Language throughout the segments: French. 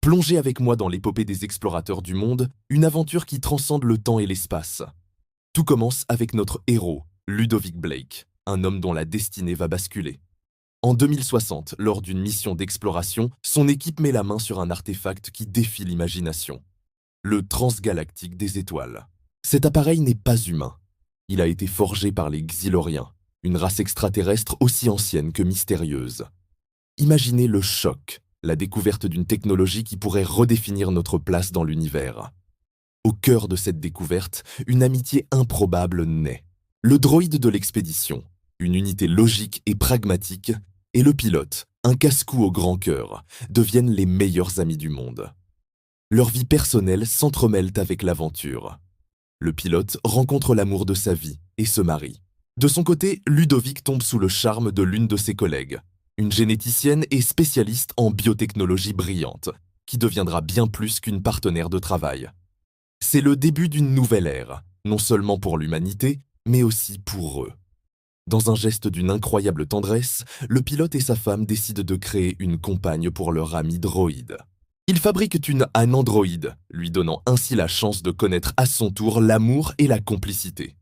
Plongez avec moi dans l'épopée des explorateurs du monde, une aventure qui transcende le temps et l'espace. Tout commence avec notre héros, Ludovic Blake, un homme dont la destinée va basculer. En 2060, lors d'une mission d'exploration, son équipe met la main sur un artefact qui défie l'imagination. Le transgalactique des étoiles. Cet appareil n'est pas humain. Il a été forgé par les Xyloriens, une race extraterrestre aussi ancienne que mystérieuse. Imaginez le choc, la découverte d'une technologie qui pourrait redéfinir notre place dans l'univers. Au cœur de cette découverte, une amitié improbable naît. Le droïde de l'expédition, une unité logique et pragmatique, et le pilote, un casse-cou au grand cœur, deviennent les meilleurs amis du monde. Leurs vies personnelles s'entremêlent avec l'aventure. Le pilote rencontre l'amour de sa vie et se marie. De son côté, Ludovic tombe sous le charme de l'une de ses collègues, une généticienne et spécialiste en biotechnologie brillante, qui deviendra bien plus qu'une partenaire de travail. C'est le début d'une nouvelle ère, non seulement pour l'humanité, mais aussi pour eux. Dans un geste d'une incroyable tendresse, le pilote et sa femme décident de créer une compagne pour leur ami droïde. Ils fabriquent un androïde, lui donnant ainsi la chance de connaître à son tour l'amour et la complicité.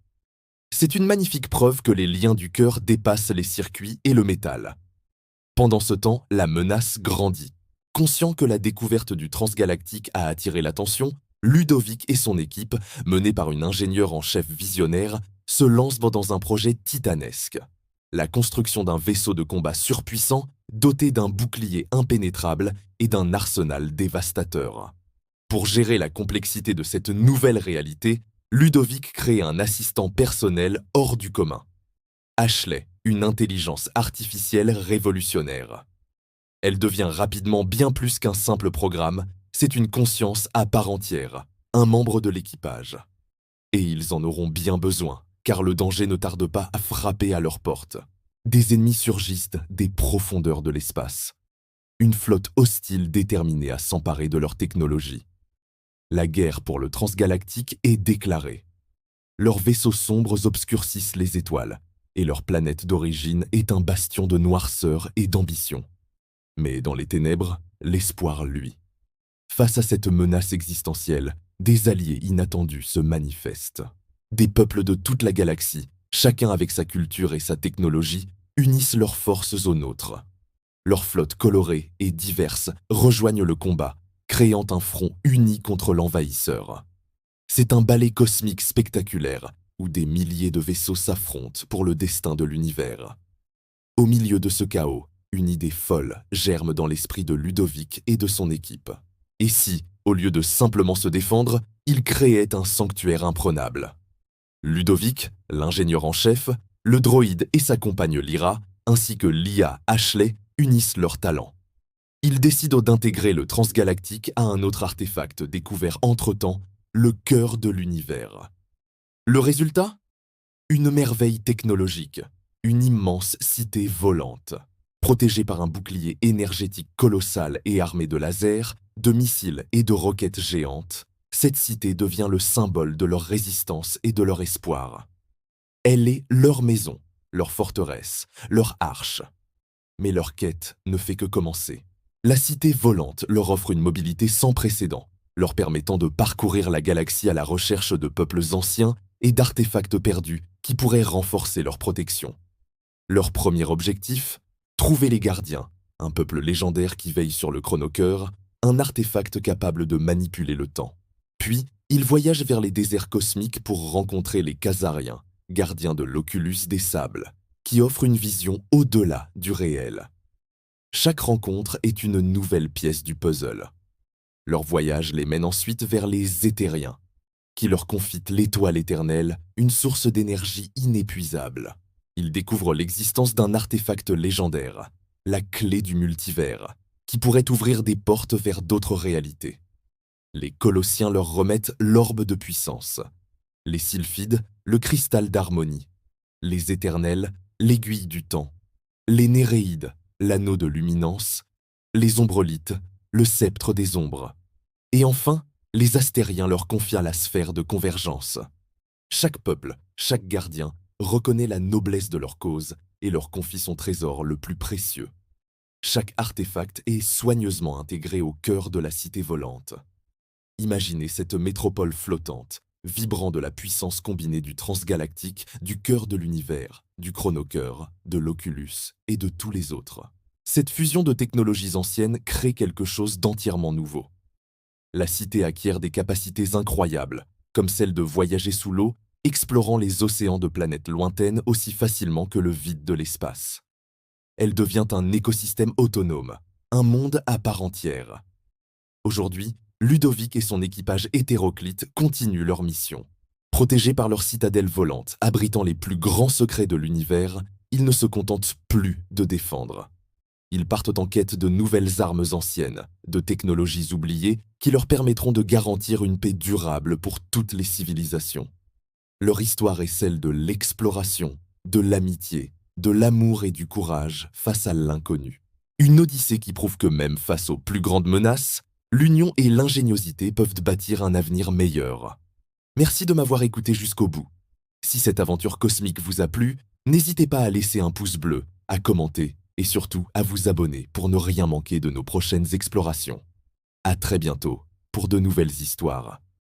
C'est une magnifique preuve que les liens du cœur dépassent les circuits et le métal. Pendant ce temps, la menace grandit. Conscient que la découverte du transgalactique a attiré l'attention, Ludovic et son équipe, menée par une ingénieure en chef visionnaire, se lancent dans un projet titanesque. La construction d'un vaisseau de combat surpuissant, doté d'un bouclier impénétrable et d'un arsenal dévastateur. Pour gérer la complexité de cette nouvelle réalité, Ludovic crée un assistant personnel hors du commun. Ashley, une intelligence artificielle révolutionnaire. Elle devient rapidement bien plus qu'un simple programme, c'est une conscience à part entière, un membre de l'équipage. Et ils en auront bien besoin, car le danger ne tarde pas à frapper à leur porte. Des ennemis surgissent des profondeurs de l'espace. Une flotte hostile déterminée à s'emparer de leur technologie. La guerre pour le transgalactique est déclarée. Leurs vaisseaux sombres obscurcissent les étoiles, et leur planète d'origine est un bastion de noirceur et d'ambition. Mais dans les ténèbres, l'espoir luit. Face à cette menace existentielle, des alliés inattendus se manifestent. Des peuples de toute la galaxie, chacun avec sa culture et sa technologie, unissent leurs forces aux nôtres. Leurs flottes colorées et diverses rejoignent le combat, créant un front uni contre l'envahisseur. C'est un ballet cosmique spectaculaire où des milliers de vaisseaux s'affrontent pour le destin de l'univers. Au milieu de ce chaos, une idée folle germe dans l'esprit de Ludovic et de son équipe. Et si, au lieu de simplement se défendre, ils créaient un sanctuaire imprenable? Ludovic, l'ingénieur en chef, le droïde et sa compagne Lyra, ainsi que l'IA Ashley, unissent leurs talents. Ils décident d'intégrer le transgalactique à un autre artefact découvert entre-temps, le cœur de l'univers. Le résultat? Une merveille technologique, une immense cité volante. Protégée par un bouclier énergétique colossal et armée de lasers, de missiles et de roquettes géantes, cette cité devient le symbole de leur résistance et de leur espoir. Elle est leur maison, leur forteresse, leur arche. Mais leur quête ne fait que commencer. La cité volante leur offre une mobilité sans précédent, leur permettant de parcourir la galaxie à la recherche de peuples anciens et d'artefacts perdus qui pourraient renforcer leur protection. Leur premier objectif? Trouver les gardiens, un peuple légendaire qui veille sur le chronocœur, un artefact capable de manipuler le temps. Puis, ils voyagent vers les déserts cosmiques pour rencontrer les Khazariens, gardiens de l'Oculus des Sables, qui offrent une vision au-delà du réel. Chaque rencontre est une nouvelle pièce du puzzle. Leur voyage les mène ensuite vers les Éthériens, qui leur confient l'étoile éternelle, une source d'énergie inépuisable. Ils découvrent l'existence d'un artefact légendaire, la clé du multivers, qui pourrait ouvrir des portes vers d'autres réalités. Les Colossiens leur remettent l'orbe de puissance, les Sylphides, le cristal d'harmonie, les Éternels, l'aiguille du temps, les Néréides, l'anneau de luminance, les Ombrelites, le sceptre des ombres, et enfin, les Astériens leur confient la sphère de convergence. Chaque peuple, chaque gardien, reconnaît la noblesse de leur cause et leur confie son trésor le plus précieux. Chaque artefact est soigneusement intégré au cœur de la cité volante. Imaginez cette métropole flottante, vibrant de la puissance combinée du transgalactique, du cœur de l'univers, du chronocœur, de l'Oculus et de tous les autres. Cette fusion de technologies anciennes crée quelque chose d'entièrement nouveau. La cité acquiert des capacités incroyables, comme celle de voyager sous l'eau, explorant les océans de planètes lointaines aussi facilement que le vide de l'espace. Elle devient un écosystème autonome, un monde à part entière. Aujourd'hui, Ludovic et son équipage hétéroclite continuent leur mission. Protégés par leur citadelle volante, abritant les plus grands secrets de l'univers, ils ne se contentent plus de défendre. Ils partent en quête de nouvelles armes anciennes, de technologies oubliées qui leur permettront de garantir une paix durable pour toutes les civilisations. Leur histoire est celle de l'exploration, de l'amitié, de l'amour et du courage face à l'inconnu. Une odyssée qui prouve que même face aux plus grandes menaces, l'union et l'ingéniosité peuvent bâtir un avenir meilleur. Merci de m'avoir écouté jusqu'au bout. Si cette aventure cosmique vous a plu, n'hésitez pas à laisser un pouce bleu, à commenter et surtout à vous abonner pour ne rien manquer de nos prochaines explorations. À très bientôt pour de nouvelles histoires.